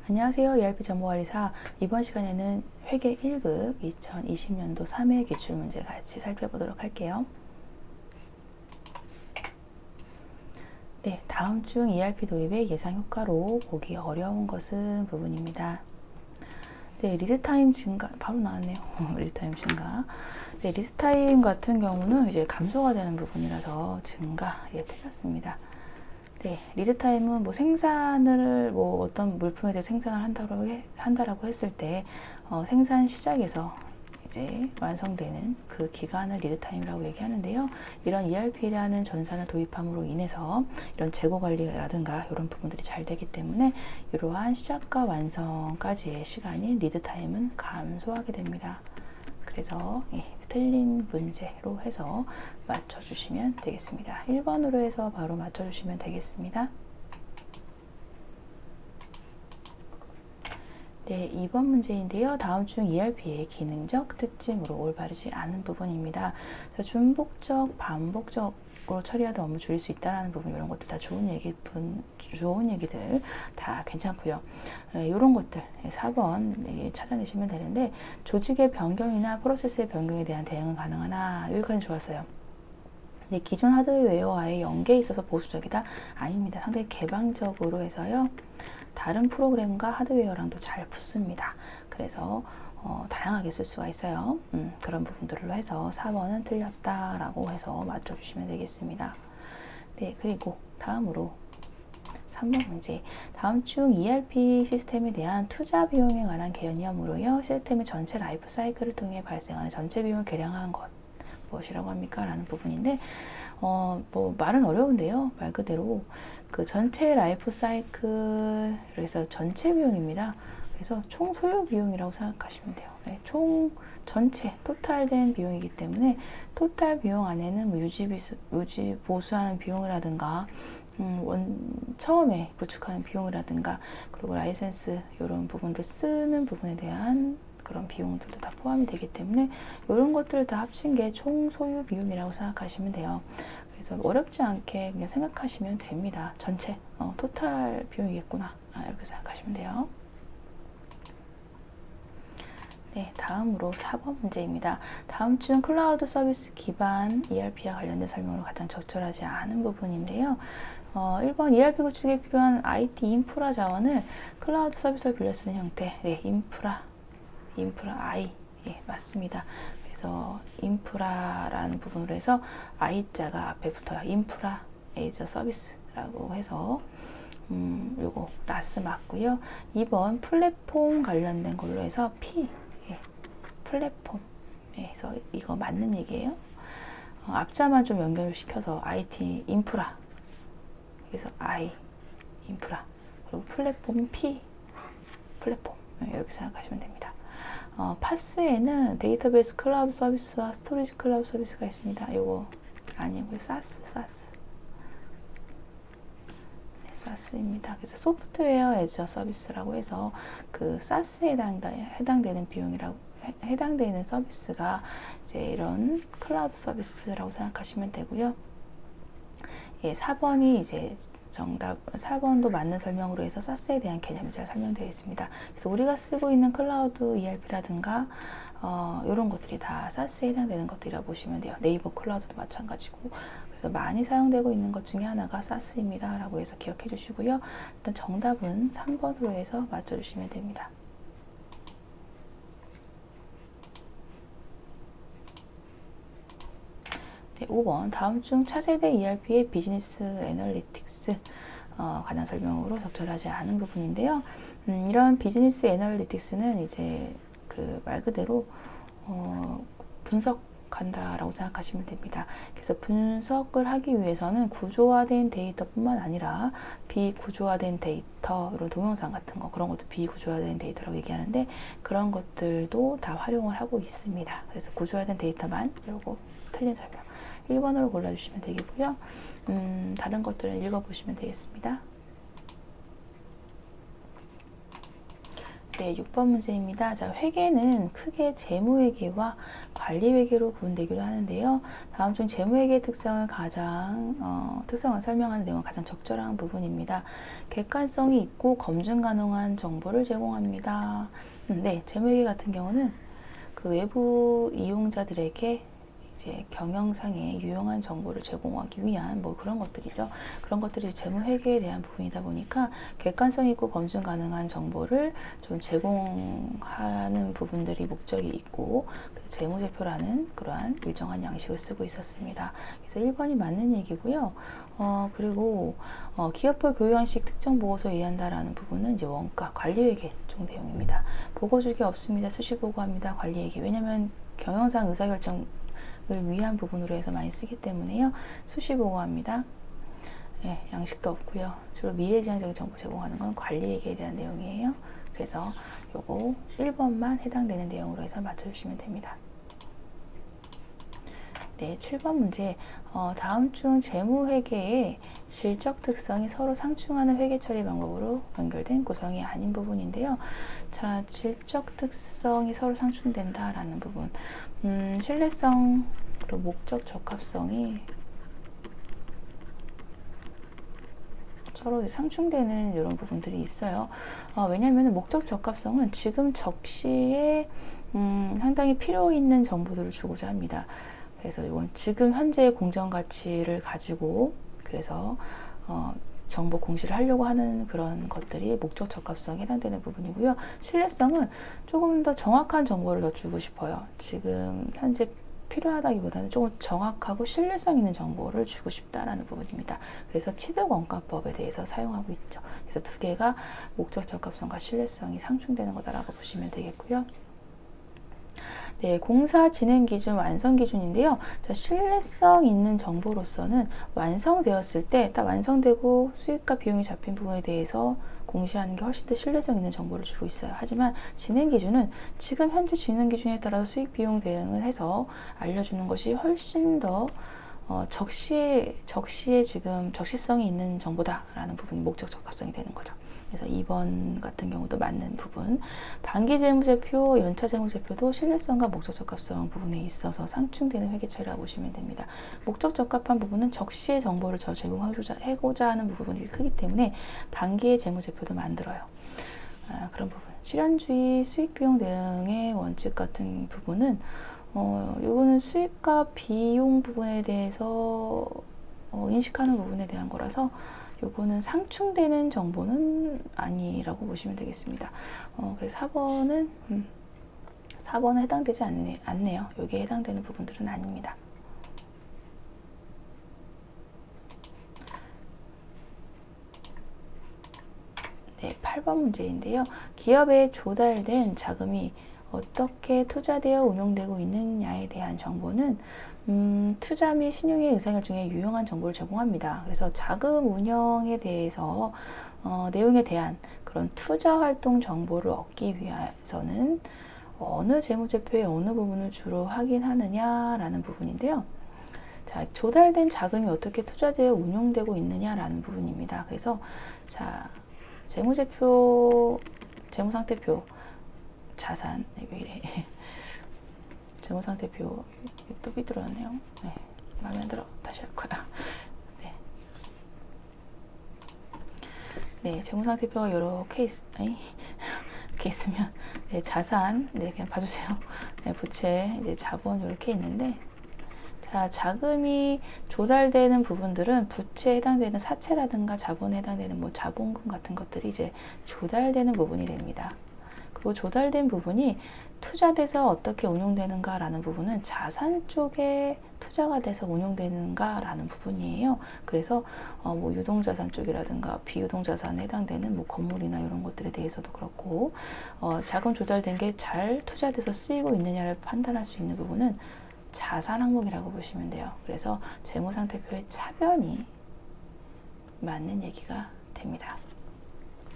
안녕하세요. ERP 정보관리사. 이번 시간에는 회계 1급 2020년도 3회 기출문제 같이 살펴보도록 할게요. 네, 다음 중 ERP 도입의 예상 효과로 보기 어려운 것은 부분입니다. 네, 리드타임 증가, 바로 나왔네요. 리드타임 증가. 네, 리드타임 같은 경우는 이제 감소가 되는 부분이라서 증가, 틀렸습니다. 네, 리드타임은 뭐 생산을 어떤 물품에 대해 생산을 한다라고 했을 때 생산 시작에서 이제 완성되는 그 기간을 리드타임이라고 얘기하는데요. 이런 ERP라는 전산을 도입함으로 인해서 이런 재고 관리라든가 이런 부분들이 잘 되기 때문에 이러한 시작과 완성까지의 시간인 리드타임은 감소하게 됩니다. 그래서 틀린 문제로 해서 맞춰주시면 되겠습니다. 1번으로 해서 바로 맞춰주시면 되겠습니다. 네, 2번 문제인데요. 다음 중 ERP의 기능적 특징으로 올바르지 않은 부분입니다. 중복적, 반복적으로 처리하다 업무 줄일 수 있다는 부분, 이런 것들 다 좋은 얘기들 다 괜찮고요. 이런 것들 4번 찾아내시면 되는데, 조직의 변경이나 프로세스의 변경에 대한 대응은 가능하나, 여기까지 좋았어요. 네, 기존 하드웨어와의 연계에 있어서 보수적이다? 아닙니다. 상당히 개방적으로 해서요. 다른 프로그램과 하드웨어랑도 잘 붙습니다. 그래서 다양하게 쓸 수가 있어요. 그런 부분들로 해서 4번은 틀렸다라고 해서 맞춰주시면 되겠습니다. 네, 그리고 다음으로 3번 문제. 다음 중 ERP 시스템에 대한 투자 비용에 관한 개념으로요. 시스템의 전체 라이프 사이클을 통해 발생하는 전체 비용을 계량한 것. 무엇이라고 합니까? 라는 부분인데, 말은 어려운데요. 말 그대로 그 전체 라이프 사이클, 그래서 전체 비용입니다. 그래서 총 소요 비용이라고 생각하시면 돼요. 네, 총 전체 토탈된 비용이기 때문에 토탈 비용 안에는 뭐 유지 보수하는 비용이라든가 처음에 구축하는 비용이라든가, 그리고 라이센스 이런 부분들 쓰는 부분에 대한 그런 비용들도 다 포함이 되기 때문에 이런 것들을 다 합친 게 총 소요 비용이라고 생각하시면 돼요. 그래서 어렵지 않게 그냥 생각하시면 됩니다. 전체 토탈 비용이겠구나, 이렇게 생각하시면 돼요. 네, 다음으로 4번 문제입니다. 다음 중 클라우드 서비스 기반 ERP와 관련된 설명으로 가장 적절하지 않은 부분인데요. 1번 ERP 구축에 필요한 IT 인프라 자원을 클라우드 서비스로 빌려 쓰는 형태. 네, 인프라 I. 맞습니다. 그래서 인프라라는 부분으로 해서 I자가 앞에 붙어요. 인프라 에이저 서비스라고 해서 요거 라스 맞고요. 2번 플랫폼 관련된 걸로 해서 P. 플랫폼. 그래서 이거 맞는 얘기예요. 앞자만 좀 연결시켜서 IT 인프라. 그래서 I 인프라. 그리고 플랫폼 P. 플랫폼. 이렇게 생각하시면 됩니다. 파스에는 데이터베이스 클라우드 서비스와 스토리지 클라우드 서비스가 있습니다. 요거 아니고요. 사스. 네, 사스입니다. 그래서 소프트웨어 애저 서비스라고 해서 그 사스에 해당되는 비용이라고 해당되는 서비스가 이제 이런 클라우드 서비스라고 생각하시면 되고요. 4번이 이제 정답, 4번도 맞는 설명으로 해서 사스에 대한 개념이 잘 설명되어 있습니다. 그래서 우리가 쓰고 있는 클라우드 ERP라든가 이런 것들이 다 사스에 해당되는 것들이라고 보시면 돼요. 네이버 클라우드도 마찬가지고. 그래서 많이 사용되고 있는 것 중에 하나가 사스입니다 라고 해서 기억해 주시고요. 일단 정답은 3번으로 해서 맞춰주시면 됩니다. 네, 5번. 다음 중 차세대 ERP의 비즈니스 애널리틱스 관한 설명으로 적절하지 않은 부분인데요. 이런 비즈니스 애널리틱스는 이제 그 말 그대로 분석한다라고 생각하시면 됩니다. 그래서 분석을 하기 위해서는 구조화된 데이터뿐만 아니라 비구조화된 데이터, 이런 동영상 같은 거, 그런 것도 비구조화된 데이터라고 얘기하는데, 그런 것들도 다 활용을 하고 있습니다. 그래서 구조화된 데이터만, 요거 틀린 설명 1번으로 골라주시면 되겠고요. 다른 것들은 읽어보시면 되겠습니다. 네, 6번 문제입니다. 자, 회계는 크게 재무회계와 관리회계로 분되기도 하는데요. 다음 중 재무회계의 특성을 설명하는 내용은 가장 적절한 부분입니다. 객관성이 있고 검증 가능한 정보를 제공합니다. 네, 재무회계 같은 경우는 그 외부 이용자들에게 이제 경영상에 유용한 정보를 제공하기 위한 뭐 그런 것들이죠. 그런 것들이 재무회계에 대한 부분이다 보니까 객관성 있고 검증 가능한 정보를 좀 제공하는 부분들이 목적이 있고 재무제표라는 그러한 일정한 양식을 쓰고 있었습니다. 그래서 1번이 맞는 얘기고요. 그리고 기업별 교육형식 특정 보고서에 의한다라는 부분은 이제 원가 관리회계 쪽 내용입니다. 보고주기 없습니다. 수시 보고합니다. 관리회계. 왜냐하면 경영상 의사결정 을 위한 부분으로 해서 많이 쓰기 때문에요. 수시 보고합니다. 네, 양식도 없고요. 주로 미래지향적인 정보 제공하는 건 관리회계에 대한 내용이에요. 그래서 요거 1번만 해당되는 내용으로 해서 맞춰주시면 됩니다. 네, 7번 문제. 다음 중 재무회계의 질적 특성이 서로 상충하는 회계 처리 방법으로 연결된 구성이 아닌 부분인데요. 자, 질적 특성이 서로 상충된다라는 부분. 신뢰성, 그리고 목적 적합성이 서로 상충되는 이런 부분들이 있어요. 왜냐하면 목적 적합성은 지금 적시에 상당히 필요 있는 정보들을 주고자 합니다. 그래서 이건 지금 현재의 공정 가치를 가지고 그래서 정보 공시를 하려고 하는 그런 것들이 목적 적합성에 해당되는 부분이고요. 신뢰성은 조금 더 정확한 정보를 더 주고 싶어요. 지금 현재 필요하다기보다는 조금 정확하고 신뢰성 있는 정보를 주고 싶다라는 부분입니다. 그래서 취득원가법에 대해서 사용하고 있죠. 그래서 두 개가 목적 적합성과 신뢰성이 상충되는 거다라고 보시면 되겠고요. 네, 공사 진행 기준, 완성 기준인데요. 자, 신뢰성 있는 정보로서는 완성되었을 때 딱 완성되고 수익과 비용이 잡힌 부분에 대해서 공시하는 게 훨씬 더 신뢰성 있는 정보를 주고 있어요. 하지만 진행 기준은 지금 현재 진행 기준에 따라서 수익 비용 대응을 해서 알려주는 것이 훨씬 더 적시에 지금 적시성이 있는 정보다라는 부분이 목적 적합성이 되는 거죠. 그래서 2번 같은 경우도 맞는 부분. 반기 재무제표, 연차 재무제표도 신뢰성과 목적 적합성 부분에 있어서 상충되는 회계처리라고 보시면 됩니다. 목적 적합한 부분은 적시의 정보를 제공하고자 하는 부분이 크기 때문에 반기의 재무제표도 만들어요. 그런 부분. 실현주의 수익비용 대응의 원칙 같은 부분은 이거는 수익과 비용 부분에 대해서 인식하는 부분에 대한 거라서 요거는 상충되는 정보는 아니라고 보시면 되겠습니다. 그래서 4번은 해당되지 않네요. 여기에 해당되는 부분들은 아닙니다. 네, 8번 문제인데요. 기업에 조달된 자금이 어떻게 투자되어 운용되고 있느냐에 대한 정보는 투자 및 신용의 의사결정에 유용한 정보를 제공합니다. 그래서 자금 운영에 대해서 내용에 대한 그런 투자 활동 정보를 얻기 위해서는 어느 재무제표의 어느 부분을 주로 확인하느냐라는 부분인데요. 자, 조달된 자금이 어떻게 투자되어 운용되고 있느냐라는 부분입니다. 그래서 자, 재무제표, 재무상태표, 자산, 왜 이래? 재무상태표 또 삐뚤어졌네요. 네, 마음에 안 들어. 다시 할 거야. 네, 네, 재무상태표가 이렇게 이렇게 있으면 네, 자산, 네, 그냥 봐주세요. 네, 부채, 이제 자본 이렇게 있는데. 자, 자금이 조달되는 부분들은 부채에 해당되는 사채라든가 자본에 해당되는 뭐 자본금 같은 것들이 이제 조달되는 부분이 됩니다. 그리고 조달된 부분이 투자돼서 어떻게 운용되는가라는 부분은 자산 쪽에 투자가 돼서 운용되는가라는 부분이에요. 그래서 뭐 유동자산 쪽이라든가 비유동자산에 해당되는 뭐 건물이나 이런 것들에 대해서도 그렇고 자금 조달된 게 잘 투자돼서 쓰이고 있느냐를 판단할 수 있는 부분은 자산 항목이라고 보시면 돼요. 그래서 재무상태표의 차변이 맞는 얘기가 됩니다.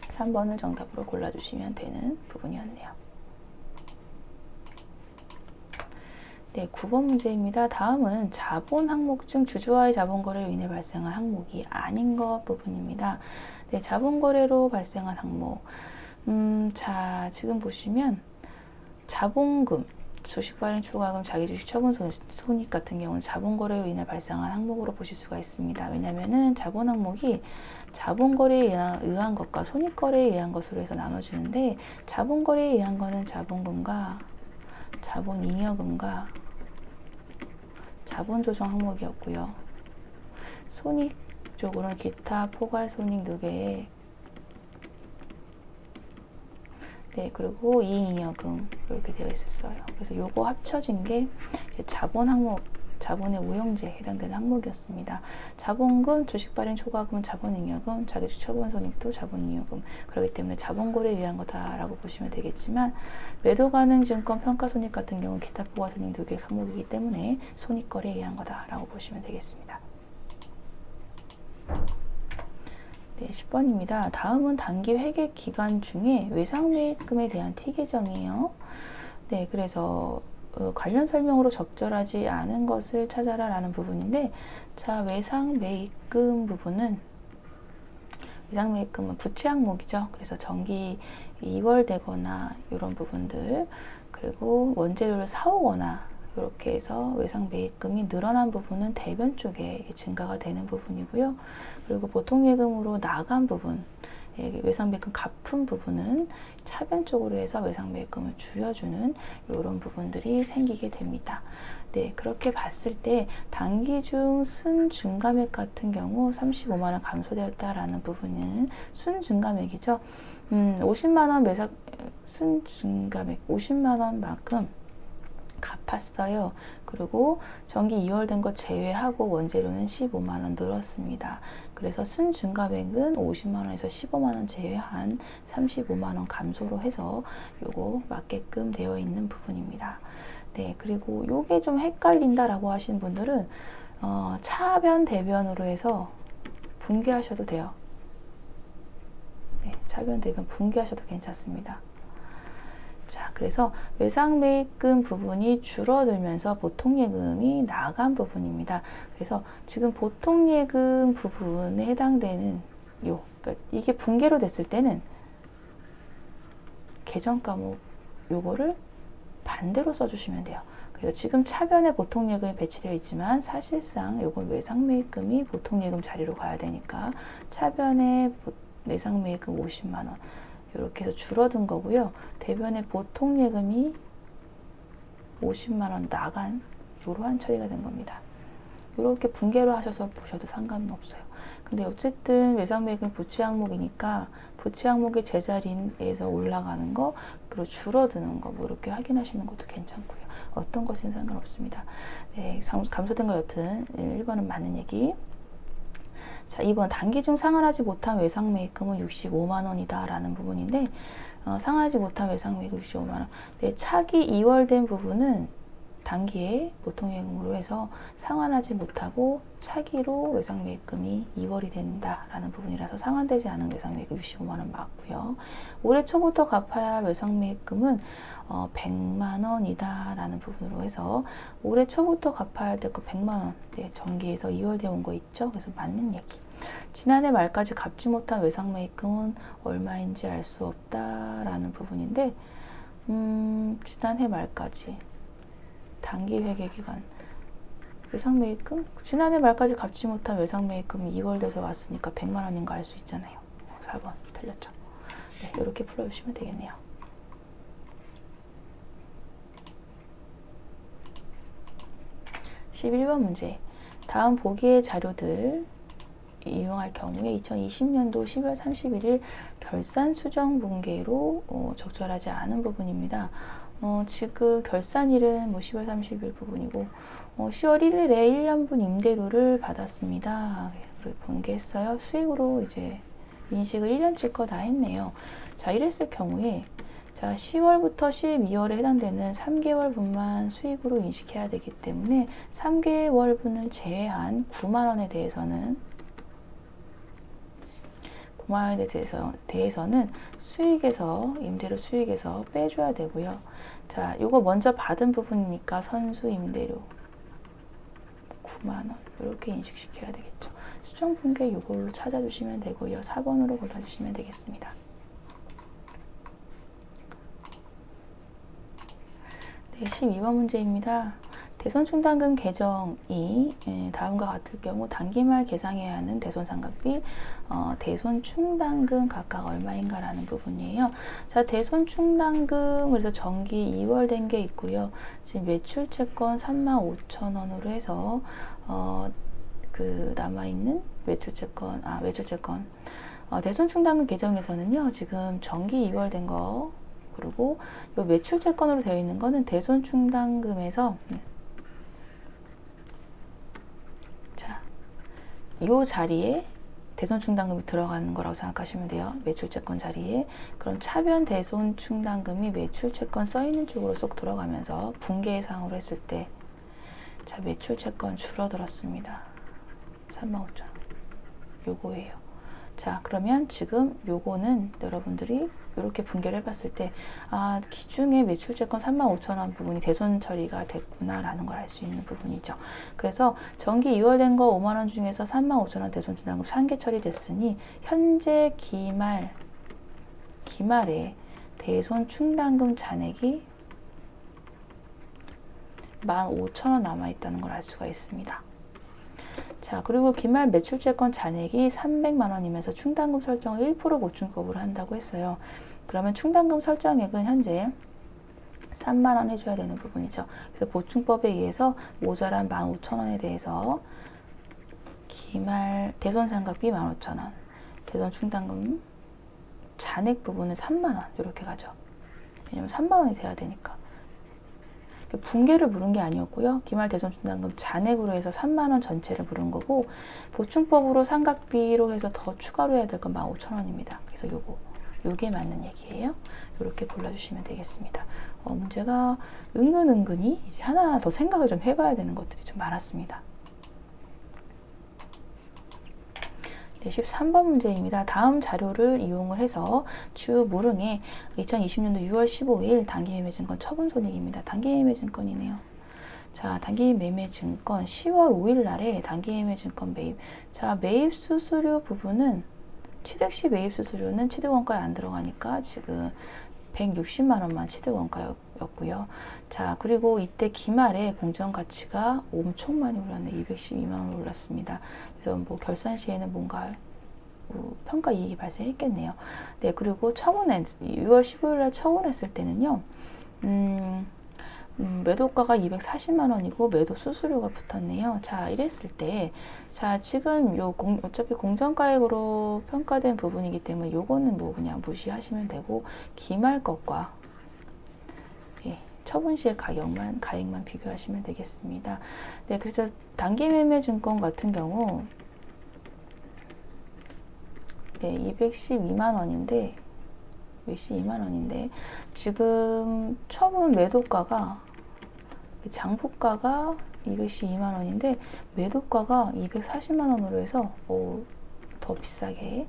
3번을 정답으로 골라주시면 되는 부분이었네요. 네, 9번 문제입니다. 다음은 자본 항목 중 주주와의 자본거래로 인해 발생한 항목이 아닌 것 부분입니다. 네, 자본거래로 발생한 항목. 자, 지금 보시면 자본금, 주식 발행 초과금, 자기 주식 처분 손익 같은 경우는 자본 거래로 인해 발생한 항목으로 보실 수가 있습니다. 왜냐면은 자본 항목이 자본 거래에 의한 것과 손익 거래에 의한 것으로 해서 나눠주는데, 자본 거래에 의한 거는 자본금과 자본 잉여금과 자본 조정 항목이었고요. 손익 쪽으로는 기타 포괄 손익 누계에, 네, 그리고 이익잉여금 이렇게 되어 있었어요. 그래서 요거 합쳐진 게 자본 항목, 자본의 오형제에 해당되는 항목이었습니다. 자본금, 주식 발행 초과금은 자본잉여금, 자기주식 처분 손익도 자본잉여금. 그렇기 때문에 자본거래에 의한 거다라고 보시면 되겠지만, 매도 가능 증권 평가 손익 같은 경우는 기타 포괄 손익 두 개 항목이기 때문에 손익거래에 의한 거다라고 보시면 되겠습니다. 네, 10번입니다. 다음은 단기 회계 기간 중에 외상매입금에 대한 T 계정이에요. 네, 그래서 관련 설명으로 적절하지 않은 것을 찾아라 라는 부분인데, 자, 외상매입금 부분은, 외상매입금은 부채 항목이죠. 그래서 정기 이월되거나 이런 부분들, 그리고 원재료를 사오거나 이렇게 해서 외상매입금이 늘어난 부분은 대변 쪽에 증가가 되는 부분이고요. 그리고 보통예금으로 나간 부분, 외상매입금 갚은 부분은 차변 쪽으로 해서 외상매입금을 줄여주는 이런 부분들이 생기게 됩니다. 네, 그렇게 봤을 때 단기 중 순증가액 같은 경우 35만원 감소되었다라는 부분은 순증가액이죠. 50만원 매상 순증가액 50만원만큼 갚았어요. 그리고 정기 2월 된 거 제외하고 원재료는 15만원 늘었습니다. 그래서 순증가액은 50만원에서 15만원 제외한 35만원 감소로 해서 요거 맞게끔 되어 있는 부분입니다. 네, 그리고 요게 좀 헷갈린다라고 하시는 분들은 차변, 대변으로 해서 분개하셔도 돼요. 네, 차변, 대변 분개하셔도 괜찮습니다. 자, 그래서 외상매입금 부분이 줄어들면서 보통예금이 나간 부분입니다. 그래서 지금 보통예금 부분에 해당되는 그러니까 이게 분개로 됐을 때는 계정 과목 요거를 반대로 써주시면 돼요. 그래서 지금 차변에 보통예금이 배치되어 있지만 사실상 요건 외상매입금이 보통예금 자리로 가야 되니까 차변에 외상매입금 50만원 이렇게 해서 줄어든 거고요. 대변에 보통예금이 50만원 나간 이러한 처리가 된 겁니다. 이렇게 분개로 하셔서 보셔도 상관은 없어요. 근데 어쨌든 외상매입금 부채 항목이니까 부채 항목의 제자리에서 올라가는 거, 그리고 줄어드는 거, 뭐 이렇게 확인하시는 것도 괜찮고요. 어떤 것은 상관없습니다. 네, 감소된 거 여튼 1번은 맞는 얘기. 자, 2번 단기 중 상환하지 못한 외상매입금은 65만원이다 라는 부분인데, 상환하지 못한 외상매입금 65만원. 네, 차기 2월된 부분은 단기에 보통예금으로 해서 상환하지 못하고 차기로 외상매입금이 2월이 된다라는 부분이라서 상환되지 않은 외상매입금 65만원 맞고요. 올해 초부터 갚아야 할 외상매입금은 100만원이다 라는 부분으로 해서 올해 초부터 갚아야 될 거 100만원, 네, 정기에서 2월 되어 온 거 있죠? 그래서 맞는 얘기. 지난해 말까지 갚지 못한 외상매입금은 얼마인지 알 수 없다라는 부분인데, 지난해 말까지 단기 회계 기간 외상매입금? 지난해 말까지 갚지 못한 외상매입금이 2월 돼서 왔으니까 100만 원인 거 알 수 있잖아요. 4번 틀렸죠. 네, 이렇게 풀어주시면 되겠네요. (11번) 문제. 다음 보기의 자료들 이용할 경우에 2020년도 10월 31일 결산 수정 분계로 적절하지 않은 부분입니다. 지금 결산일은 10월 30일 부분이고 10월 1일에 1년분 임대료를 받았습니다. 분개했어요. 수익으로 이제 인식을 1년치 거 다 했네요. 자, 이랬을 경우에 자, 10월부터 12월에 해당되는 3개월분만 수익으로 인식해야 되기 때문에 3개월분을 제외한 9만 원에 대해서는 수익에서 임대료 수익에서 빼줘야 되고요. 자, 요거 먼저 받은 부분이니까 선수 임대료 9만 원 이렇게 인식시켜야 되겠죠. 수정 분계 요걸로 찾아주시면 되고요. 4번으로 골라주시면 되겠습니다. 네, 12번 문제입니다. 대손충당금 계정이 다음과 같을 경우 단기말 계상해야 하는 대손상각비, 대손충당금 각각 얼마인가라는 부분이에요. 자, 대손충당금 그래서 정기 2월 된 게 있고요. 지금 매출채권 35,000원으로 해서 그 남아있는 매출채권, 대손충당금 계정에서는요, 지금 정기 2월 된 거, 그리고 요 매출채권으로 되어 있는 거는 대손충당금에서 자, 요 자리에 대손충당금이 들어가는 거라고 생각하시면 돼요. 매출채권 자리에. 그럼 차변 대손충당금이 매출채권 써있는 쪽으로 쏙 들어가면서 분계상으로 했을 때 자, 매출채권 줄어들었습니다. 35,000원. 요거예요. 자, 그러면 지금 요거는 여러분들이 이렇게 분개를 해봤을 때 기중에 매출채권 35,000원 부분이 대손 처리가 됐구나 라는 걸 알 수 있는 부분이죠. 그래서 정기 2월 된 거 5만원 중에서 35,000원 대손충당금 상계 처리됐으니 현재 기말에 대손충당금 잔액이 15,000원 남아있다는 걸 알 수가 있습니다. 자, 그리고 기말 매출채권 잔액이 300만 원이면서 충당금 설정을 1% 보충법으로 한다고 했어요. 그러면 충당금 설정액은 현재 3만 원 해줘야 되는 부분이죠. 그래서 보충법에 의해서 모자란 15,000원에 대해서 기말 대손상각비 15,000원, 대손 충당금 잔액 부분은 3만 원 이렇게 가죠. 왜냐면 3만 원이 돼야 되니까. 분계를 물은 게 아니었고요. 기말 대손충당금 잔액으로 해서 3만 원 전체를 물은 거고, 보충법으로 상각비로 해서 더 추가로 해야 될 건 15,000원입니다. 그래서 요게 맞는 얘기예요. 이렇게 골라주시면 되겠습니다. 문제가 은근히 이제 하나하나 더 생각을 좀 해봐야 되는 것들이 좀 많았습니다. 네, 13번 문제입니다. 다음 자료를 이용을 해서 주 무릉의 2020년도 6월 15일 단기매매증권 처분손익입니다. 단기매매증권이네요. 자, 단기매매증권 10월 5일 날에 단기매매증권 매입. 자, 매입 수수료 부분은 취득시 매입 수수료는 취득원가에 안 들어가니까 지금 160만 원만 취득원가였고요. 자, 그리고 이때 기말에 공정가치가 엄청 많이 올랐네. 212만 원 올랐습니다. 그래서 뭐 결산 시에는 뭔가 평가 이익이 발생했겠네요. 네, 그리고 6월 15일 날 처분했을 때는요. 매도가가 240만 원이고 매도 수수료가 붙었네요. 자, 이랬을 때, 자, 지금 어차피 공정가액으로 평가된 부분이기 때문에 요거는 뭐 그냥 무시하시면 되고, 기말 것과 처분 시의 가액만 비교하시면 되겠습니다. 네, 그래서 단기매매증권 같은 경우, 네, 212만 원인데, 지금 처분 매도가가 장부가가 212만 원인데 매도가가 240만 원으로 해서 더 비싸게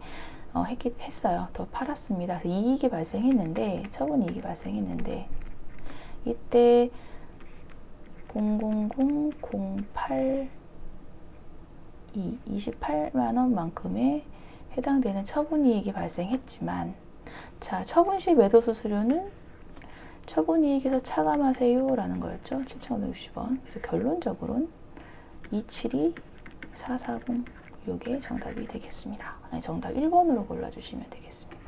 했어요. 더 팔았습니다. 그래서 이익이 발생했는데, 처분 이익이 발생했는데, 이때 28만 원만큼의 해당되는 처분 이익이 발생했지만, 자, 처분 시 매도 수수료는 처분 이익에서 차감하세요 라는 거였죠. 7,560원. 그래서 결론적으로는 272440 요게 정답이 되겠습니다. 정답 1번으로 골라주시면 되겠습니다.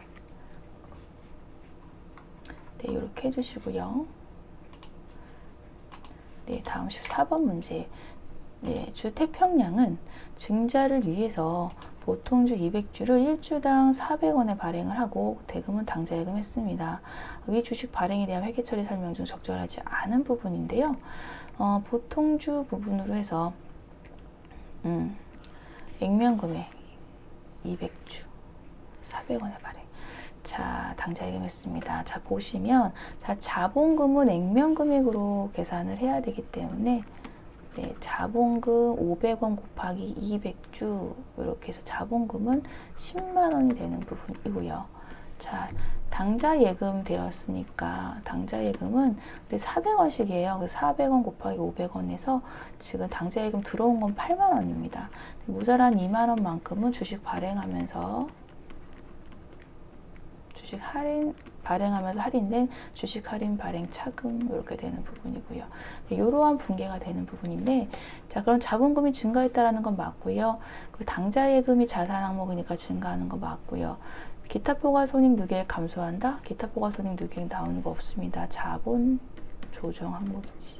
네, 이렇게 해주시고요. 네, 다음 14번 문제. 네, 주택평량은 증자를 위해서 보통주 200주를 1주당 400원에 발행을 하고 대금은 당좌예금 했습니다. 위 주식 발행에 대한 회계처리 설명 중 적절하지 않은 부분인데요. 보통주 부분으로 해서 액면금액 200주 400원에 발행. 자, 당좌예금 했습니다. 자, 보시면 자, 자본금은 액면금액으로 계산을 해야 되기 때문에 네, 자본금 500원 곱하기 200주 이렇게 해서 자본금은 10만 원이 되는 부분이고요. 자, 당좌 예금 되었으니까 당좌 예금은 400원씩이에요. 그래서 400원 곱하기 500원에서 지금 당좌 예금 들어온 건 8만 원입니다. 모자란 2만 원만큼은 주식 발행하면서 주식 할인 발행하면서 할인된 주식 할인 발행 차금 이렇게 되는 부분이고요. 네, 이러한 분계가 되는 부분인데, 자, 그럼 자본금이 증가했다라는 건 맞고요. 그 당좌 예금이 자산 항목이니까 증가하는 거 맞고요. 기타 포괄 손익 누계 감소한다? 기타 포괄 손익 누계 나오는 거 없습니다. 자본 조정 항목이지.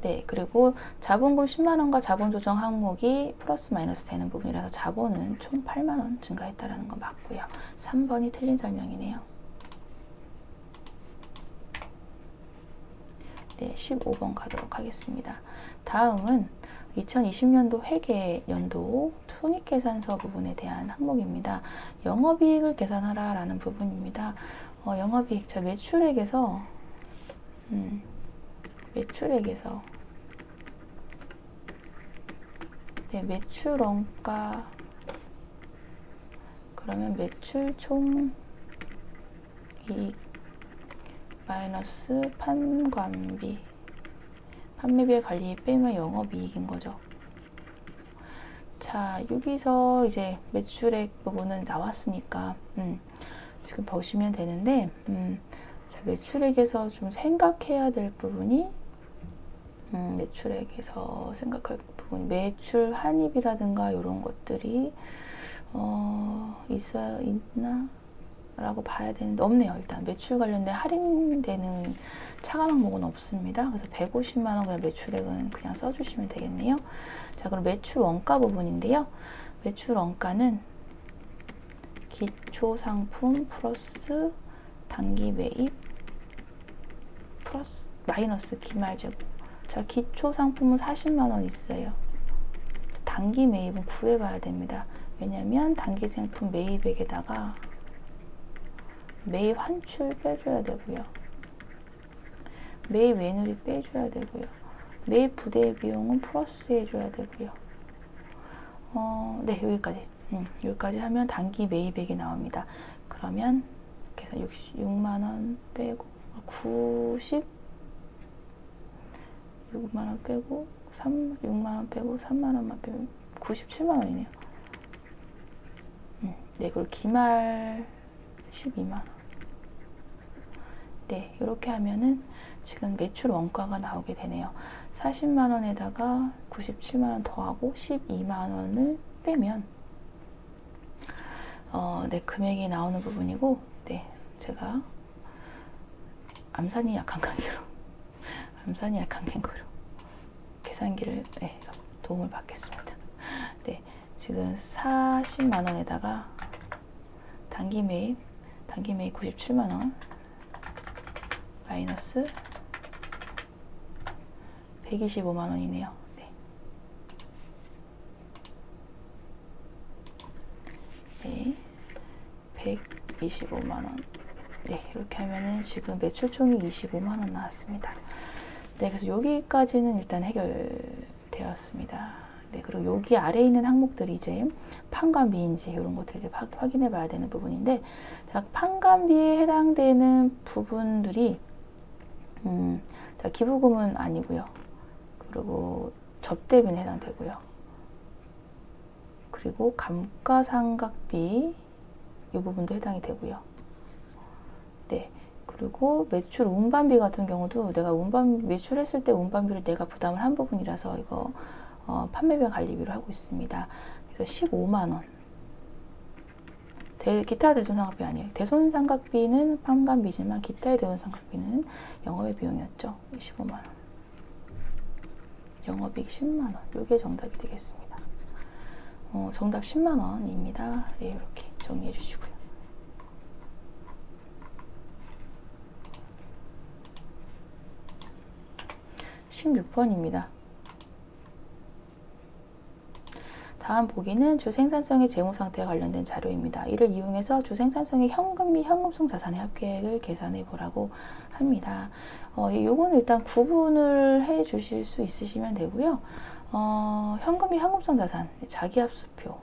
네, 그리고 자본금 10만원과 자본 조정 항목이 플러스 마이너스 되는 부분이라서 자본은 총 8만원 증가했다라는 거 맞고요. 3번이 틀린 설명이네요. 네, 15번 가도록 하겠습니다. 다음은 2020년도 회계 연도 손익계산서 부분에 대한 항목입니다. 영업이익을 계산하라 라는 부분입니다. 영업이익, 자, 매출액에서 네, 매출 원가, 그러면 매출 총 이익 마이너스 판관비, 판매비의 관리 빼면 영업이익인 거죠. 자, 여기서 이제 매출액 부분은 나왔으니까 지금 보시면 되는데, 자, 매출액에서 좀 생각해야 될 부분이 매출액에서 생각할 부분, 매출 환입이라든가 이런 것들이 있나? 라고 봐야 되는데 없네요. 일단 매출 관련된 할인되는 차감 항목은 없습니다. 그래서 150만 원 그냥 매출액은 그냥 써주시면 되겠네요. 자, 그럼 매출 원가 부분인데요. 매출 원가는 기초 상품 플러스 단기 매입 플러스 마이너스 기말 재고. 자, 기초 상품은 40만 원 있어요. 단기 매입은 구해봐야 됩니다. 왜냐면 단기 상품 매입액에다가 매입 환출 빼줘야 되고요. 매입 외누리 빼줘야 되고요. 매입 부대 비용은 플러스 해줘야 되고요. 네, 여기까지. 여기까지 하면 단기 매입액이 나옵니다. 그러면 계산 6만 원 빼고 6만 원 빼고 6만 원 빼고 3만 원만 빼면 97만 원이네요. 네, 그리고 기말 12만 원. 네, 이렇게 하면은 지금 매출 원가가 나오게 되네요. 40만 원에다가 97만 원 더하고 12만 원을 빼면 네, 금액이 나오는 부분이고, 네, 제가 암산이 약한 관계로 계산기를 네, 도움을 받겠습니다. 네, 지금 40만 원에다가 단기 매입 97만 원 마이너스 125만 원이네요. 네. 네. 125만 원. 네, 이렇게 하면은 지금 매출 총이 25만 원 나왔습니다. 네, 그래서 여기까지는 일단 해결되었습니다. 네, 그리고 여기 아래에 있는 항목들이 이제 판관비인지 이런 것들 이제 확인해 봐야 되는 부분인데, 자, 판관비에 해당되는 부분들이 자, 기부금은 아니고요. 그리고 접대비는 해당되고요. 그리고 감가상각비 이 부분도 해당이 되고요. 네. 그리고 매출 운반비 같은 경우도 내가 매출했을 때 운반비를 내가 부담을 한 부분이라서 이거 판매비 관리비로 하고 있습니다. 그래서 15만 원. 기타 대손상각비 아니에요. 대손상각비는 판관비지만 기타의 대손상각비는 영업의 비용이었죠. 15만 원. 영업이익 10만 원. 이게 정답이 되겠습니다. 정답 10만 원입니다. 네, 이렇게 정리해 주시고요. 16번입니다. 다음 보기는 주생산성의 재무상태와 관련된 자료입니다. 이를 이용해서 주생산성의 현금 및 현금성 자산의 합계액을 계산해 보라고 합니다. 요거는 일단 구분을 해 주실 수 있으시면 되고요. 현금 및 현금성 자산, 자기합수표.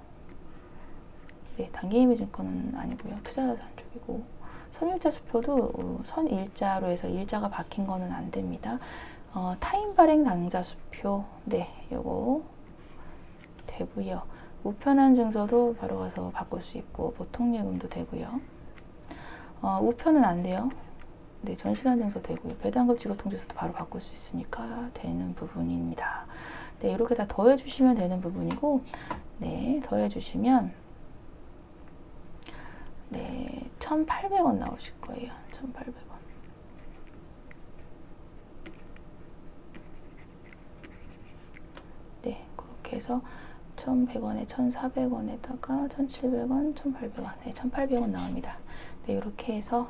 네, 단기임의증권은 아니고요. 투자자산 쪽이고. 선일자 수표도 선일자로 해서 일자가 박힌 거는 안 됩니다. 타임 발행 당좌 수표. 네, 요거 되고요. 우편한 증서도 바로 가서 바꿀 수 있고 보통예금도 되고요. 우편은 안 돼요. 네, 전신환증서 되고요. 배당금 지급통지서도 바로 바꿀 수 있으니까 되는 부분입니다. 네, 이렇게 다 더해주시면 되는 부분이고, 네, 더해주시면 네, 1,800원 나오실 거예요. 1,800원. 네, 그렇게 해서 1,100원에 1,400원에다가 1,700원, 1,800원, 네, 1,800원 나옵니다. 네, 이렇게 해서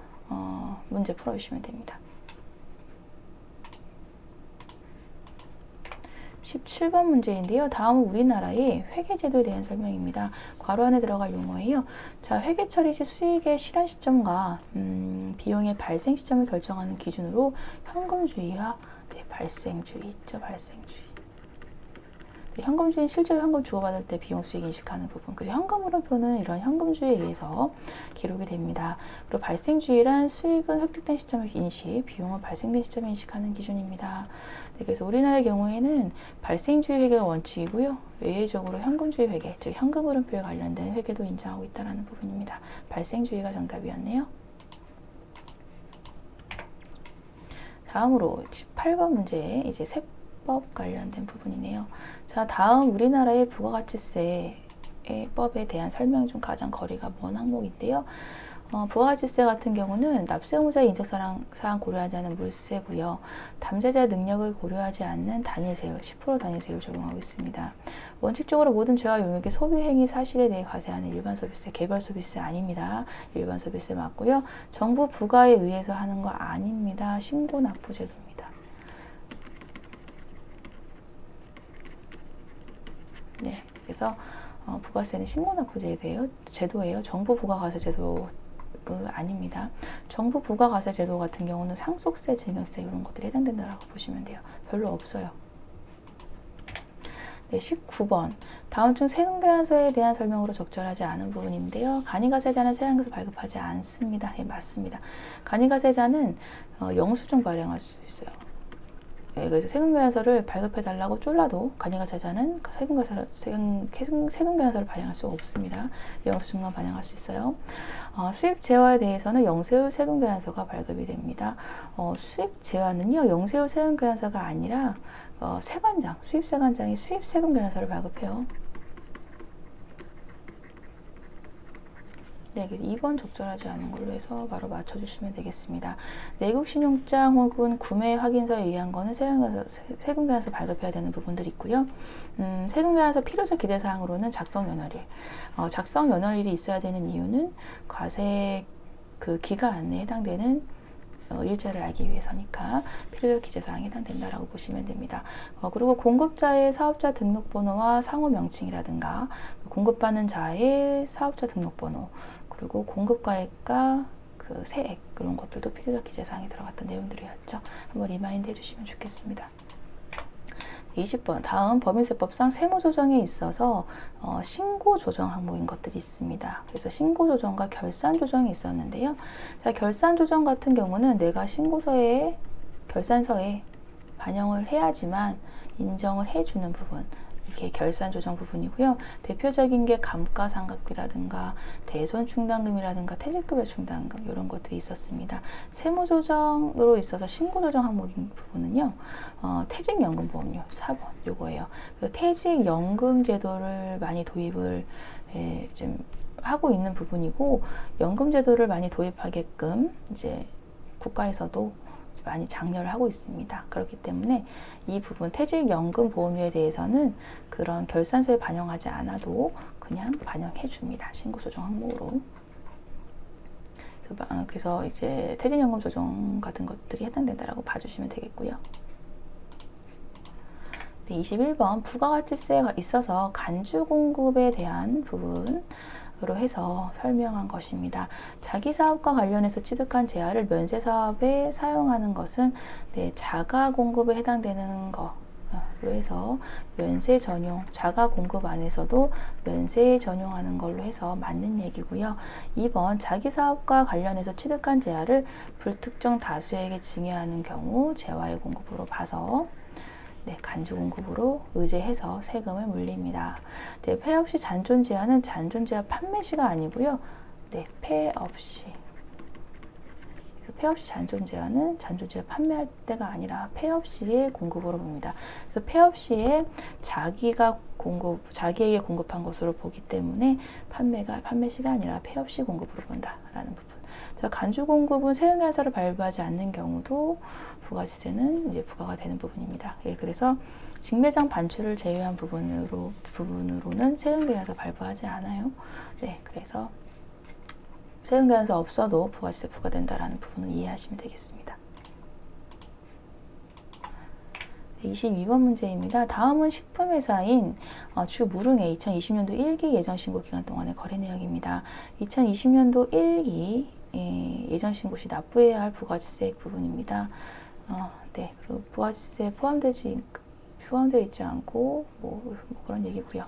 문제 풀어주시면 됩니다. 17번 문제인데요. 다음은 우리나라의 회계제도에 대한 설명입니다. 괄호 안에 들어갈 용어예요. 자, 회계 처리 시 수익의 실현 시점과 비용의 발생 시점을 결정하는 기준으로 현금주의와 네, 발생주의 있죠. 발생주의. 네, 현금주의는 실제로 현금 주고받을 때 비용 수익 인식하는 부분. 그래서 현금 흐름표는 이런 현금주의에 의해서 기록이 됩니다. 그리고 발생주의란 수익은 획득된 시점의 인식, 비용은 발생된 시점에 인식하는 기준입니다. 네, 그래서 우리나라의 경우에는 발생주의 회계가 원칙이고요. 외외적으로 현금주의 회계, 즉 현금 흐름표에 관련된 회계도 인정하고 있다는 부분입니다. 발생주의가 정답이었네요. 다음으로 18번 문제, 이제 세법 관련된 부분이네요. 자, 다음 우리나라의 부가가치세 법에 대한 설명 중 가장 거리가 먼 항목인데요. 부가가치세 같은 경우는 납세 의무자의 인적사항 고려하지 않은 물세고요. 담세자의 능력을 고려하지 않는 단위세율, 10% 단위세율을 적용하고 있습니다. 원칙적으로 모든 재화 용역의 소비행위 사실에 대해 과세하는 일반 소비세, 개별 소비세 아닙니다. 일반 소비세 맞고요. 정부 부가에 의해서 하는 거 아닙니다. 신고납부제도입니다. 네, 그래서 부가세는 신고납부제도예요. 제도예요. 정부 부가가세 제도 아닙니다. 정부 부가가세 제도 같은 경우는 상속세, 증여세 이런 것들이 해당된다고 보시면 돼요. 별로 없어요. 네, 19번. 다음 중 세금계산서에 대한 설명으로 적절하지 않은 부분인데요. 간이가세자는 세안에서 발급하지 않습니다. 네, 맞습니다. 간이가세자는 영수증 발행할 수 있어요. 네, 그래서 세금계산서를 발급해달라고 쫄라도 간이가세자는 세금계산서를 발행할 수가 없습니다. 영수증만 발행할 수 있어요. 수입재화에 대해서는 영세율 세금계산서가 발급이 됩니다. 수입재화는요, 영세율 세금계산서가 아니라 세관장, 수입세관장이 수입세금계산서를 발급해요. 네, 2번 적절하지 않은 걸로 해서 바로 맞춰주시면 되겠습니다. 내국 신용장 혹은 구매 확인서에 의한 거는 세금계산서 발급해야 되는 부분들이 있고요. 세금계산서 필요적 기재사항으로는 작성연월일. 작성연월일이 있어야 되는 이유는 과세 그 기간에 해당되는 일자를 알기 위해서니까 필요적 기재사항에 해당된다라고 보시면 됩니다. 그리고 공급자의 사업자 등록번호와 상호 명칭이라든가 공급받는 자의 사업자 등록번호 그리고 공급가액과 그 세액 그런 것들도 필요적 기재사항에 들어갔던 내용들이었죠. 한번 리마인드 해주시면 좋겠습니다. 20번 다음 법인세법상 세무조정에 있어서 신고조정 항목인 것들이 있습니다. 그래서 신고조정과 결산조정이 있었는데요. 자, 결산조정 같은 경우는 내가 신고서에 결산서에 반영을 해야지만 인정을 해주는 부분 이게 결산조정 부분이고요. 대표적인 게 감가상각비라든가 대손충당금이라든가 퇴직급여 충당금 이런 것들이 있었습니다. 세무조정으로 있어서 신고조정 항목인 부분은요. 퇴직연금보험료 4번 요거예요. 퇴직연금 제도를 많이 도입을 지금 하고 있는 부분이고 연금 제도를 많이 도입하게끔 이제 국가에서도 많이 장려를 하고 있습니다. 그렇기 때문에 이 부분 퇴직연금 보험료에 대해서는 그런 결산서에 반영하지 않아도 그냥 반영해 줍니다. 신고조정 항목으로. 그래서 이제 퇴직연금 조정 같은 것들이 해당된다라고 봐주시면 되겠고요. 네, 21번 부가가치세가 있어서 간주 공급에 대한 부분 으로 해서 설명한 것입니다. 자기 사업과 관련해서 취득한 재화를 면세 사업에 사용하는 것은 자가 공급에 해당되는 거로 해서 면세 전용, 자가 공급 안에서도 면세에 전용하는 걸로 해서 맞는 얘기고요. 2번 자기 사업과 관련해서 취득한 재화를 불특정 다수에게 증여하는 경우 재화의 공급으로 봐서 간주 공급으로 의제해서 세금을 물립니다. 폐 없이 잔존 제한은 잔존 제한 판매 시가 아니고요. 폐 없이 폐업 시 잔존 제한은 잔존 제한 판매할 때가 아니라 폐업 시의 공급으로 봅니다. 그래서 폐업 시에 자기에게 공급한 것으로 보기 때문에 판매 시가 아니라 폐업 시 공급으로 본다라는 부분. 자, 간주 공급은 세금계산서를 발부하지 않는 경우도 부가지세는 이제 부과가 되는 부분입니다. 예, 그래서 직매장 반출을 제외한 부분으로는 세금계산서 발부하지 않아요. 네, 그래서 세금계산서 없어도 부가지세 부과된다라는 부분을 이해하시면 되겠습니다. 22번 문제입니다. 다음은 식품회사인 주무릉의 2020년도 1기 예정신고 기간 동안의 거래 내역입니다. 2020년도 1기 예정신고 시 납부해야 할 부가지세 부분입니다. 네, 그리고 부가지세 포함되어 있지 않고 뭐 그런 얘기고요.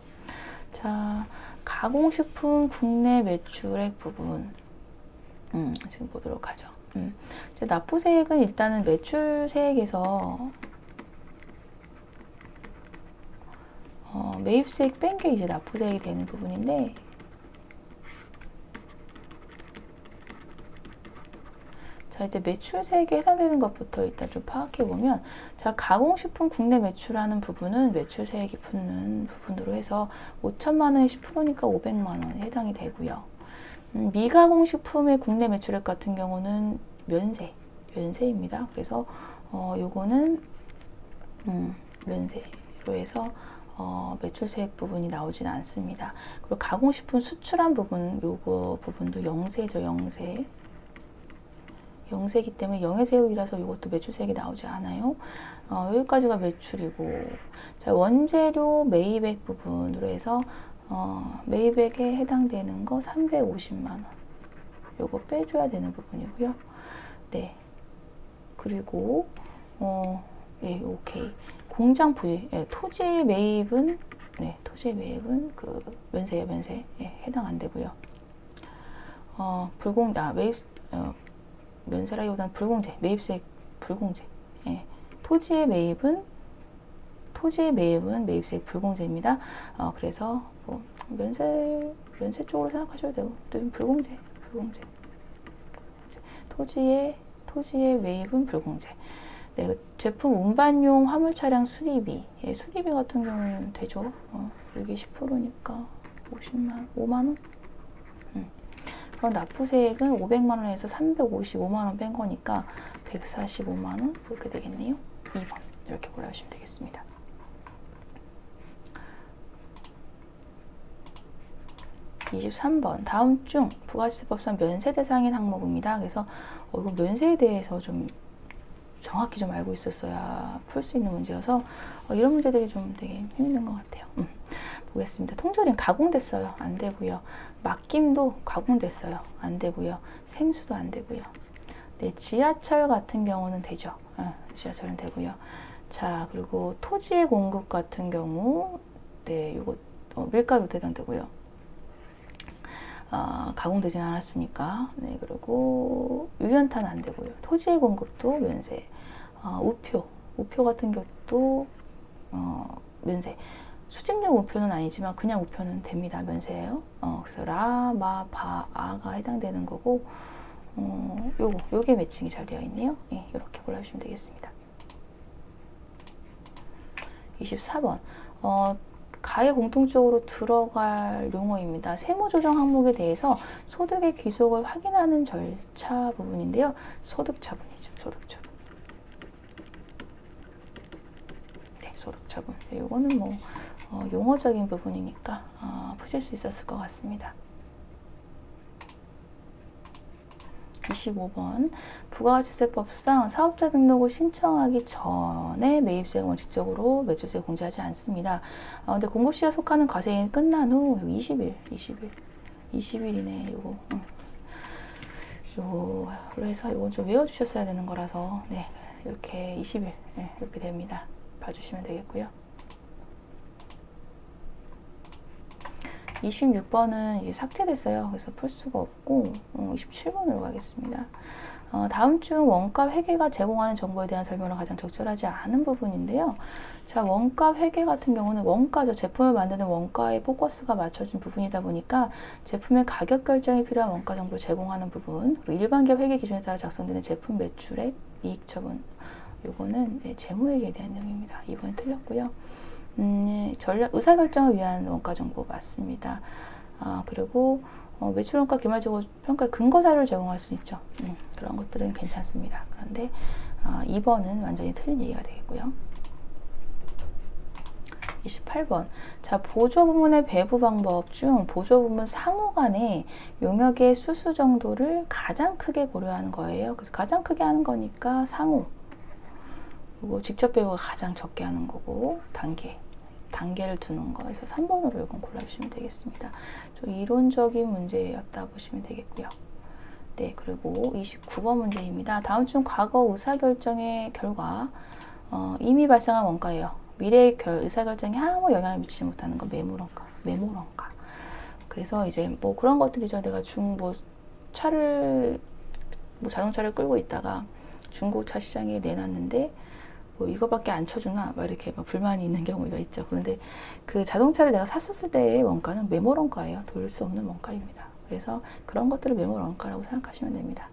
자, 가공식품 국내 매출액 부분 지금 보도록 하죠. 이제 납부세액은 일단은 매출세액에서 매입세액 뺀 게 이제 납부세액이 되는 부분인데, 자, 이제 매출세액에 해당되는 것부터 일단 좀 파악해 보면, 자, 가공식품 국내 매출하는 부분은 매출세액이 붙는 부분으로 해서 5천만 원의 10%니까 500만 원에 해당이 되고요. 미가공식품의 국내 매출액 같은 경우는 면세입니다. 그래서 요거는 면세로 해서 매출세액 부분이 나오진 않습니다. 그리고 가공식품 수출한 부분, 요거 부분도 영세죠, 영세이기 때문에 영해세율이라서 이것도 매출세액이 나오지 않아요. 여기까지가 매출이고, 자, 원재료 매입액 부분으로 해서 매입액에 해당되는 거 350만 원. 요거 빼줘야 되는 부분이고요. 네. 그리고 예, 오케이. 공장 부지, 예, 토지 매입은 그 면세예요, 면세. 예, 해당 안 되고요. 면세라기보다는 불공제, 매입세액 불공제. 예, 토지의 매입은 매입세액 불공제입니다. 그래서 뭐 면세 쪽으로 생각하셔도 되고, 또 불공제. 토지의 매입은 불공제. 네, 제품 운반용 화물 차량 수리비, 예, 수리비 같은 경우는 되죠. 여기 10%니까 5만 원. 그럼 납부세액은 500만 원에서 355만 원 뺀 거니까 145만 원 그렇게 되겠네요. 2번 이렇게 골라주시면 되겠습니다. (23번) 다음 중 부가세법상 면세 대상인 항목입니다. 그래서 이거 면세에 대해서 좀 정확히 좀 알고 있었어야 풀 수 있는 문제여서 이런 문제들이 좀 되게 힘든 것 같아요. 보겠습니다. 통조림 가공됐어요. 안 되고요. 막김도 가공됐어요. 안 되고요. 생수도 안 되고요. 네, 지하철 같은 경우는 되죠. 지하철은 되고요. 자, 그리고 토지의 공급 같은 경우, 네, 요거 밀가루도 해당되고요. 가공되진 않았으니까. 네, 그리고 유연탄 안 되고요. 토지의 공급도 면세. 우표 같은 것도 면세. 수집용 우표는 아니지만 그냥 우표는 됩니다. 면세예요. 그래서 라, 마, 바, 아가 해당되는 거고, 요게 매칭이 잘 되어 있네요. 예, 이렇게 골라주시면 되겠습니다. 24번. 가에 공통적으로 들어갈 용어입니다. 세무조정 항목에 대해서 소득의 귀속을 확인하는 절차 부분인데요. 소득처분이죠. 소득처분. 네, 소득처분. 네, 요거는 뭐 용어적인 부분이니까 푸실 수 있었을 것 같습니다. 25번. 부가가치세법상 사업자 등록을 신청하기 전에 매입세액은 원칙적으로 매출세 공제하지 않습니다. 근데 공급시에 속하는 과세일이 끝난 후 20일이네. 요거로 해서 이건 좀 외워주셨어야 되는 거라서 네, 이렇게 20일 네, 이렇게 됩니다. 봐주시면 되겠고요. 26번은 이제 삭제됐어요. 그래서 풀 수가 없고 27번으로 가겠습니다. 다음 중 원가 회계가 제공하는 정보에 대한 설명을 가장 적절하지 않은 부분인데요. 자, 원가 회계 같은 경우는 원가죠. 제품을 만드는 원가에 포커스가 맞춰진 부분이다 보니까 제품의 가격 결정에 필요한 원가 정보를 제공하는 부분, 그리고 일반 기업 회계 기준에 따라 작성되는 제품 매출액, 이익 처분, 요거는 재무회계에 대한 내용입니다. 이번에 틀렸고요. 의사결정을 위한 원가 정보 맞습니다. 그리고 매출원가 기말적으로 평가의 근거 자료를 제공할 수 있죠. 그런 것들은 괜찮습니다. 그런데 2번은 완전히 틀린 얘기가 되겠고요. 28번. 자, 보조 부문의 배부 방법 중 보조 부문 상호 간의 용역의 수수 정도를 가장 크게 고려하는 거예요. 그래서 가장 크게 하는 거니까 상호. 그리고 직접 배부가 가장 적게 하는 거고, 단계를 두는 거에서 3번으로 이건 골라주시면 되겠습니다. 좀 이론적인 문제였다 보시면 되겠고요. 네, 그리고 29번 문제입니다. 다음 중 과거 의사결정의 결과 이미 발생한 원가예요. 미래의 의사결정에 아무 영향을 미치지 못하는 건 매몰원가. 그래서 이제 뭐 그런 것들이죠. 내가 자동차를 끌고 있다가 중고차 시장에 내놨는데 뭐 이거밖에 안 쳐주나 막 이렇게 막 불만이 있는 경우가 있죠. 그런데 그 자동차를 내가 샀었을 때의 원가는 매몰 원가예요. 돌릴 수 없는 원가입니다. 그래서 그런 것들을 매몰 원가라고 생각하시면 됩니다.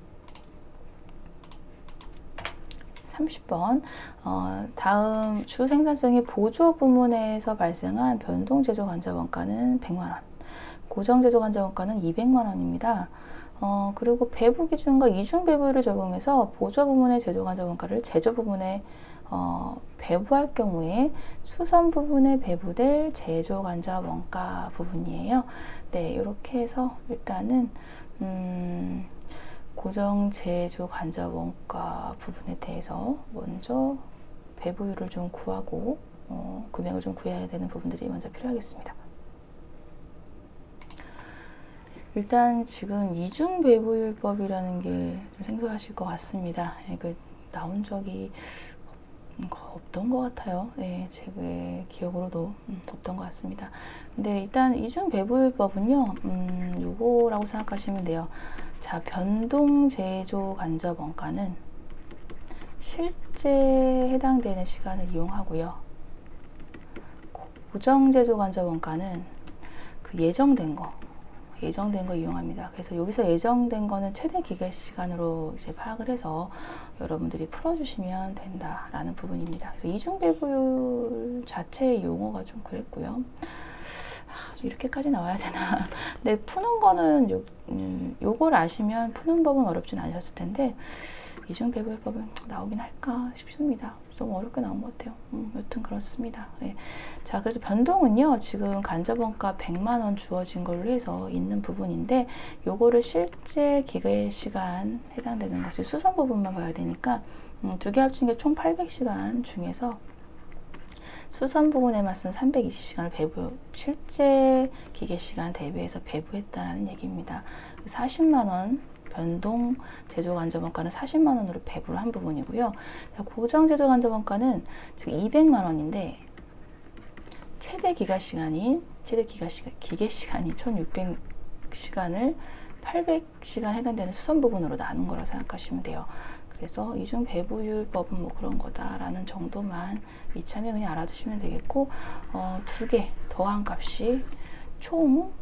30번 다음 주 생산성의 보조 부문에서 발생한 변동 제조 관자 원가는 100만 원, 고정 제조 관자 원가는 200만 원입니다. 그리고 배부 기준과 이중 배부를 적용해서 보조 부문의 제조 관자 원가를 제조 부문에 배부할 경우에 수선 부분에 배부될 제조 관자 원가 부분이에요. 네, 이렇게 해서 일단은 고정 제조 관자 원가 부분에 대해서 먼저 배부율을 좀 구하고 금액을 좀 구해야 되는 부분들이 먼저 필요하겠습니다. 일단 지금 이중 배부율법이라는 게 좀 생소하실 것 같습니다. 그 나온 적이 없던 것 같아요. 네, 제 기억으로도 없던 것 같습니다. 근데 일단 이중 배부율법은요, 요거라고 생각하시면 돼요. 자, 변동 제조 간접 원가는 실제 해당되는 시간을 이용하고요. 고정 제조 간접 원가는 그 예정된 거 이용합니다. 그래서 여기서 예정된 거는 최대 기계 시간으로 이제 파악을 해서 여러분들이 풀어주시면 된다라는 부분입니다. 그래서 이중 배부율 자체의 용어가 좀 그랬고요. 이렇게까지 나와야 되나? 근데 푸는 거는 요걸 아시면 푸는 법은 어렵진 않으셨을 텐데 이중 배부율법은 나오긴 할까 싶습니다. 너무 어렵게 나온 것 같아요. 여튼 그렇습니다. 네. 자, 그래서 변동은요, 지금 간접원가 100만 원 주어진 걸로 해서 있는 부분인데, 요거를 실제 기계 시간 해당되는 것이 수선 부분만 봐야 되니까, 두 개 합친 게 총 800시간 중에서 수선 부분에만 쓴 320시간을 실제 기계 시간 대비해서 배부했다라는 얘기입니다. 40만 원 변동 제조 간접 원가는 40만 원으로 배부를 한 부분이고요. 고정 제조 간접 원가는 지금 200만 원인데 최대 기계 시간이 1600시간을 800시간 해당되는 수선 부분으로 나눈 거라고 생각하시면 돼요. 그래서 이중 배부율법은 뭐 그런 거다라는 정도만 이참에 그냥 알아두시면 되겠고, 두 개 더한 값이 총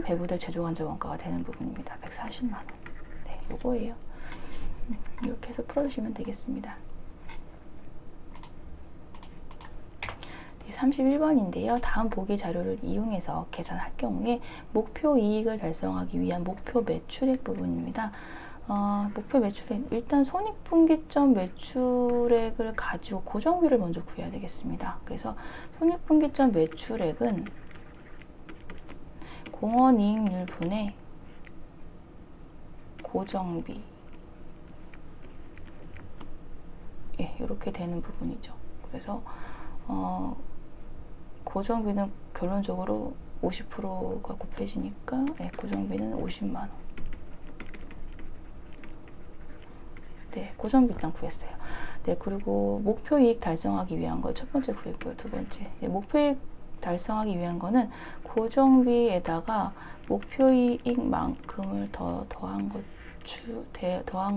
배부될 제조 간접 원가가 되는 부분입니다. 140만 원. 네, 요거예요. 이렇게 해서 풀어주시면 되겠습니다. 31번인데요. 다음 보기 자료를 이용해서 계산할 경우에 목표 이익을 달성하기 위한 목표 매출액 부분입니다. 목표 매출액, 일단 손익분기점 매출액을 가지고 고정비를 먼저 구해야 되겠습니다. 그래서 손익분기점 매출액은 공헌이익률 분의 고정비, 예, 이렇게 되는 부분이죠. 그래서 고정비는 결론적으로 50%가 곱해지니까, 네, 고정비는 50만 원. 네, 고정비 일단 구했어요. 네, 그리고 목표 이익 달성하기 위한 걸 첫 번째 구했고요. 두 번째, 네, 목표 이익 달성하기 위한 거는 고정비에다가 목표이익만큼을 더한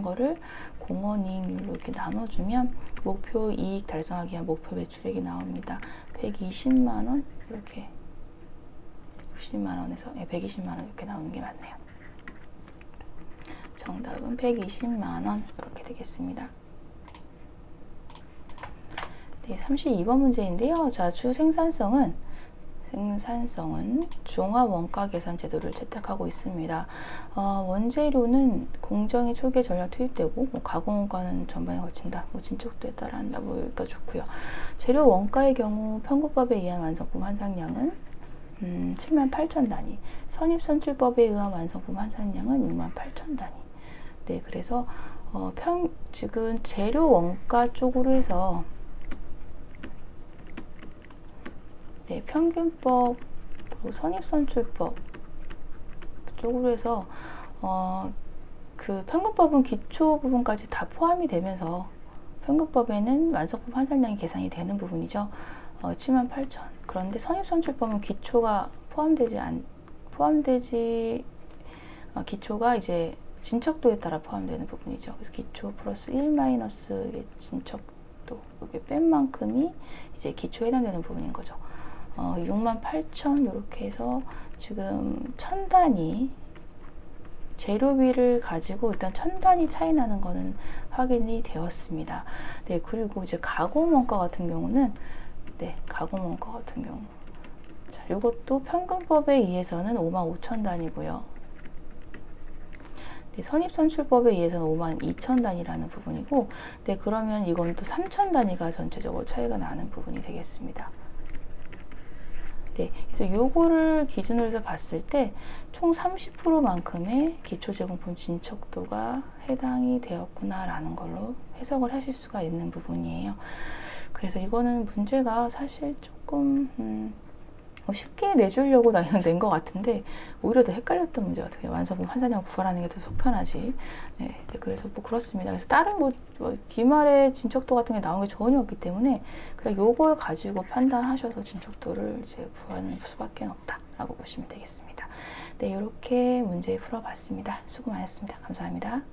거를 공원이익률로 이렇게 나눠주면 목표이익 달성하기 위한 목표 매출액이 나옵니다. 120만 원 이렇게 60만 원에서 120만 원 이렇게 나오는 게 맞네요. 정답은 120만 원 이렇게 되겠습니다. 네, 32번 문제인데요. 자, 주 생산성은 종합 원가 계산 제도를 채택하고 있습니다. 원재료는 공정위 초기에 전량 투입되고 가공 원가는 전반에 걸친다. 진척도에 따라 한다. 여기가 좋고요. 재료 원가의 경우 편곡법에 의한 완성품 환산량은 78,000 단위, 선입선출법에 의한 완성품 환산량은 68,000 단위. 네, 그래서 지금 재료 원가 쪽으로 해서 네, 평균법, 선입선출법 쪽으로 해서 그 평균법은 기초 부분까지 다 포함이 되면서 평균법에는 완성품 환산량이 계산이 되는 부분이죠. 78,000. 그런데 선입선출법은 기초가 기초가 이제 진척도에 따라 포함되는 부분이죠. 그래서 기초 플러스 1 마이너스 진척도, 이게 뺀 만큼이 이제 기초에 해당되는 부분인 거죠. 68,000 이렇게 해서 지금 1000 단위 재료비를 가지고 일단 1000 단위 차이 나는 거는 확인이 되었습니다. 네, 그리고 이제 가공 원가 같은 경우는 가공 원가 같은 경우 자, 이것도 평균법에 의해서는 55,000 단위고요. 네, 선입선출법에 의해서는 52,000 단위라는 부분이고, 네, 그러면 이건 또 3,000 단위가 전체적으로 차이가 나는 부분이 되겠습니다. 네, 그래서 요거를 기준으로 해서 봤을 때 총 30%만큼의 기초제공품 진척도가 해당이 되었구나라는 걸로 해석을 하실 수가 있는 부분이에요. 그래서 이거는 문제가 사실 조금 쉽게 내주려고 낸 것 같은데 오히려 더 헷갈렸던 문제 같아요. 완성품 환산량 구하라는 게 더 속편하지. 네, 그래서 그렇습니다. 그래서 다른 기말의 진척도 같은 게 나온 게 전혀 없기 때문에 그냥 요걸 가지고 판단하셔서 진척도를 이제 구하는 수밖에 없다라고 보시면 되겠습니다. 네, 이렇게 문제 풀어봤습니다. 수고 많으셨습니다. 감사합니다.